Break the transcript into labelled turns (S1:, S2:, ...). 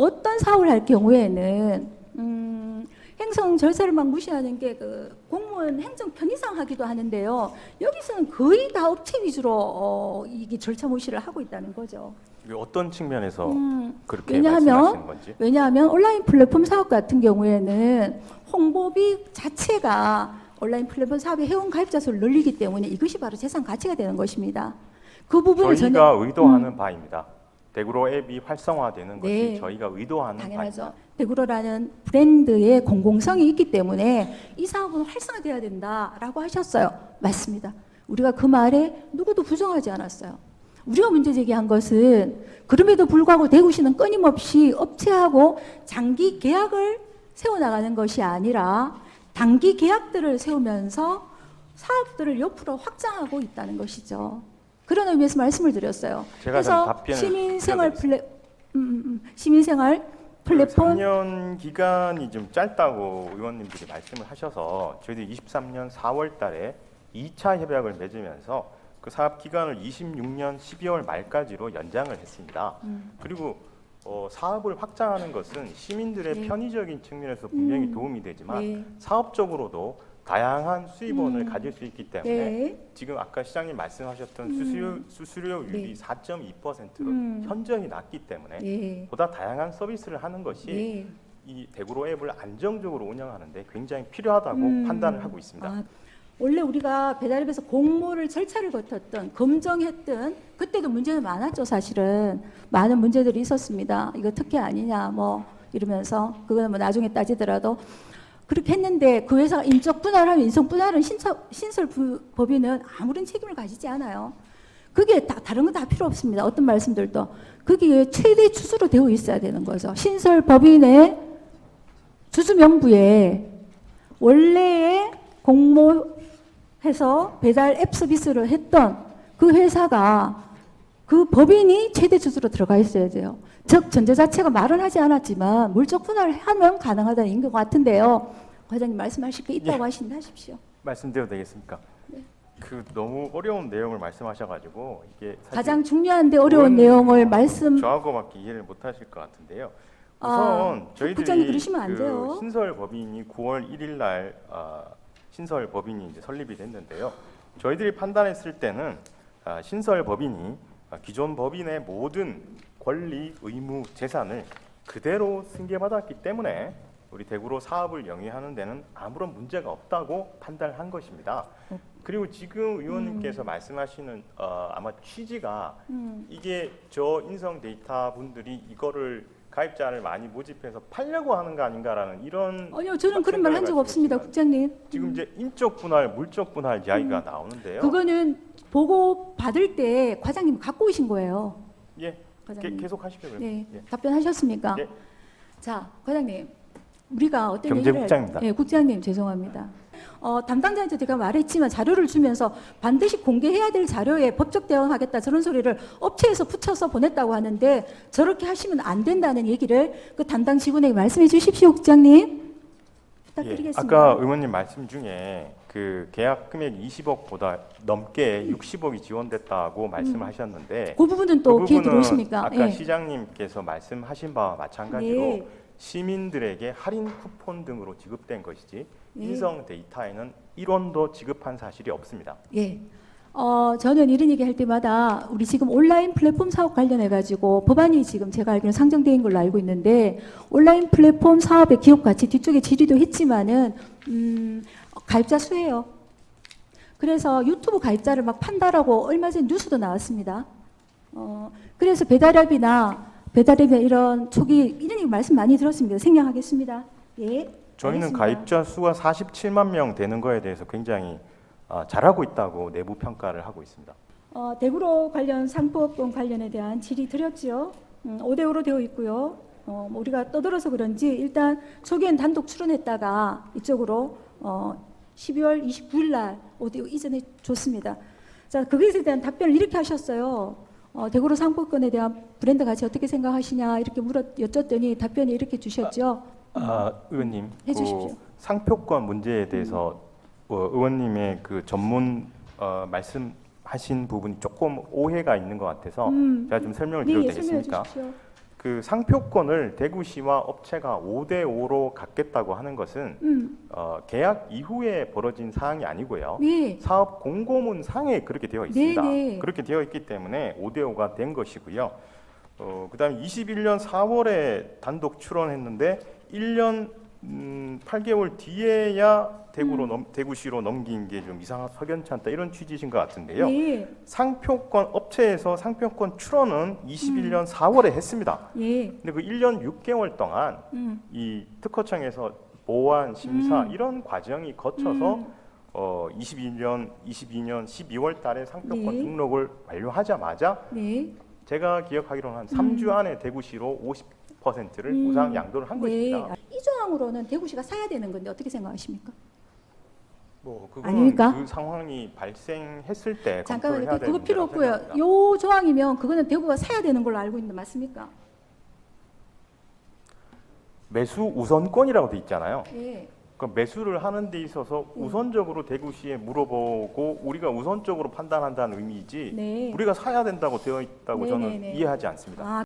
S1: 어떤 사업을 할 경우에는 행정 절차를 막 무시하는 게 그 공무원 행정 편의상 하기도 하는데요. 여기서는 거의 다 업체 위주로 이게 절차 무시를 하고 있다는 거죠.
S2: 이게 어떤 측면에서 그렇게
S1: 왜냐하면
S2: 말씀하시는 건지?
S1: 온라인 플랫폼 사업 같은 경우에는 홍보비 자체가 온라인 플랫폼 사업의 회원 가입자 수를 늘리기 때문에 이것이 바로 재산 가치가 되는 것입니다. 그 부분을
S2: 저희가 의도하는 바입니다. 대구로 앱이 활성화되는
S1: 네.
S2: 것이 저희가 의도하는
S1: 당연하죠.
S2: 바입니다.
S1: 대구로라는 브랜드의 공공성이 있기 때문에 이 사업은 활성화돼야 된다라고 하셨어요. 맞습니다. 우리가 그 말에 누구도 부정하지 않았어요. 우리가 문제 제기한 것은 그럼에도 불구하고 대구시는 끊임없이 업체하고 장기 계약을 세워나가는 것이 아니라 단기 계약들을 세우면서 사업들을 옆으로 확장하고 있다는 것이죠. 그런 의미에서 말씀을 드렸어요.
S2: 제가 좀
S1: 그래서
S2: 답변을
S1: 시민생활 플랫폼
S2: 3년 기간이 좀 짧다고 의원님들이 말씀을 하셔서 저희들이 23년 4월 달에 2차 협약을 맺으면서 그 사업 기간을 26년 12월 말까지로 연장을 했습니다. 그리고 사업을 확장하는 것은 시민들의
S1: 네.
S2: 편의적인 측면에서 분명히 도움이 되지만
S1: 네.
S2: 사업적으로도 다양한 수입원을 가질 수 있기 때문에
S1: 네.
S2: 지금 아까 시장님 말씀하셨던 수수료율이
S1: 네.
S2: 4.2%로 현저히 낮기 때문에
S1: 네.
S2: 보다 다양한 서비스를 하는 것이
S1: 네.
S2: 이 대구로 앱을 안정적으로 운영하는데 굉장히 필요하다고 판단을 하고 있습니다.
S1: 아, 원래 우리가 배달앱에서 공모를 절차를 거쳤던 검증했던 그때도 문제는 많았죠. 사실은 많은 문제들이 있었습니다. 이거 특혜 아니냐 뭐 이러면서 그거는 뭐 나중에 따지더라도 그렇게 했는데 그 회사가 인적 분할하면 인성 분할은 신설법인은 아무런 책임을 가지지 않아요. 그게 다른 건 다 필요 없습니다. 어떤 말씀들도 그게 최대 주주로 되어 있어야 되는 거죠. 신설법인의 주주 명부에 원래의 공모해서 배달 앱 서비스를 했던 그 회사가 그 법인이 최대 주주로 들어가 있어야 돼요. 즉 전제 자체가 말은 하지 않았지만 물적 분할을 하면 가능하다는 인것 같은데요. 과장님 말씀하실 게 있다고 하신다 하십시오.
S2: 말씀드려도 되겠습니까?
S1: 네.
S2: 그 너무 어려운 내용을 말씀하셔가지고 이게 사실
S1: 가장 중요한데 어려운 내용을
S2: 저하고밖에 이해를 못하실 것 같은데요. 우선
S1: 국장님
S2: 저희들이
S1: 그러시면 안 돼요.
S2: 신설 법인이 9월 1일 날 신설 법인이 이제 설립이 됐는데요. 저희들이 판단했을 때는 신설 법인이 기존 법인의 모든 권리, 의무, 재산을 그대로 승계받았기 때문에 우리 대구로 사업을 영위하는 데는 아무런 문제가 없다고 판단한 것입니다. 그리고 지금 의원님께서 말씀하시는 아마 취지가 이게 저 인성 데이터 분들이 이거를 가입자를 많이 모집해서 팔려고 하는 거 아닌가라는 이런
S1: 아니요, 저는 그런 말 한 적 없습니다, 국장님.
S2: 지금 이제 인적 분할, 물적 분할 이야기가 나오는데요.
S1: 그거는 보고 받을 때 과장님 갖고 오신 거예요.
S2: 예,
S1: 과장님.
S2: 계속 하십시오.
S1: 네,
S2: 예.
S1: 답변하셨습니까?
S2: 예.
S1: 자, 과장님, 우리가 어떤 얘기를
S2: 경제국장입니다.
S1: 예, 국장님 죄송합니다. 담당자한테 제가 말했지만 자료를 주면서 반드시 공개해야 될 자료에 법적 대응하겠다 저런 소리를 업체에서 붙여서 보냈다고 하는데 저렇게 하시면 안 된다는 얘기를 그 담당 직원에게 말씀해 주십시오, 국장님. 부탁드리겠습니다.
S2: 아까 의원님 말씀 중에 그 계약 금액 20억보다 넘게 60억이 지원됐다고 말씀하셨는데
S1: 그 부분은 또 기회 들어오십니까?
S2: 아까
S1: 예.
S2: 시장님께서 말씀하신 바와 마찬가지로
S1: 네.
S2: 시민들에게 할인 쿠폰 등으로 지급된 것이지
S1: 네.
S2: 인성 데이터에는 1원도 지급한 사실이 없습니다.
S1: 예. 저는 이런 얘기 할 때마다 우리 지금 온라인 플랫폼 사업 관련해 가지고 법안이 지금 제가 알기로는 상정되어 있는 걸로 알고 있는데 온라인 플랫폼 사업의 기업 가치 뒤쪽에 질의도 했지만은 가입자 수예요. 그래서 유튜브 가입자를 막 판다라고 얼마 전에 뉴스도 나왔습니다. 그래서 배달앱이나 이런 초기 이런 얘기 말씀 많이 들었습니다. 생략하겠습니다. 예.
S2: 저희는
S1: 알겠습니다.
S2: 가입자 수가 47만 명 되는 거에 대해서 굉장히 잘하고 있다고 내부 평가를 하고 있습니다.
S1: 대구로 관련 상품권 관련에 대한 질의 드렸죠. 5대5로 되어 있고요. 뭐 우리가 떠들어서 그런지 일단 초기엔 단독 출원했다가 이쪽으로 12월 29일 날 5대5 이전해 줬습니다. 자, 거기에 대한 답변을 이렇게 하셨어요. 대구로 상품권에 대한 브랜드 가치 어떻게 생각하시냐 이렇게 여쭸더니 답변이 이렇게 주셨죠.
S2: 의원님,
S1: 해주십시오.
S2: 그 상표권 문제에 대해서 의원님의 그 전문 말씀하신 부분이 조금 오해가 있는 것 같아서 제가 좀 설명을 드려도
S1: 네, 설명해
S2: 되겠습니까?
S1: 주십시오.
S2: 그 상표권을 대구시와 업체가 5대5로 갖겠다고 하는 것은 계약 이후에 벌어진 사항이 아니고요.
S1: 네.
S2: 사업 공고문 상에 그렇게 되어 있습니다.
S1: 네.
S2: 그렇게 되어 있기 때문에 5대5가 된 것이고요. 그다음에 21년 4월에 단독 출원했는데 1년 8개월 뒤에야 대구시로 넘긴 게 좀 석연치 않다 이런 취지신 것 같은데요.
S1: 네.
S2: 상표권 업체에서 상표권 출원은 21년 4월에 했습니다.
S1: 예.
S2: 근데 그 1년 6개월 동안 이 특허청에서 보완 심사 이런 과정이 거쳐서 22년 12월 달에 상표권
S1: 네.
S2: 등록을 완료하자마자
S1: 네.
S2: 제가 기억하기로는 한 3주 안에 대구시로 50%를 보상 양도를 한 것입니다.
S1: 이 조항으로는 대구시가 사야 되는 건데 어떻게 생각하십니까?
S2: 뭐 그건
S1: 아닙니까?
S2: 그 상황이 발생했을 때 검토를
S1: 잠깐만요.
S2: 해야 되는
S1: 그거 필요
S2: 문제라고
S1: 없고요.
S2: 생각합니다.
S1: 요 조항이면 그거는 대구가 사야 되는 걸로 알고 있는데 맞습니까?
S2: 매수 우선권이라고 돼 있잖아요.
S1: 예.
S2: 그 매수를 하는 데 있어서 우선적으로 대구시에 물어보고 우리가 우선적으로 판단한다는 의미이지
S1: 네.
S2: 우리가 사야 된다고 되어 있다고 저는
S1: 네네네.
S2: 이해하지 않습니다.
S1: 아,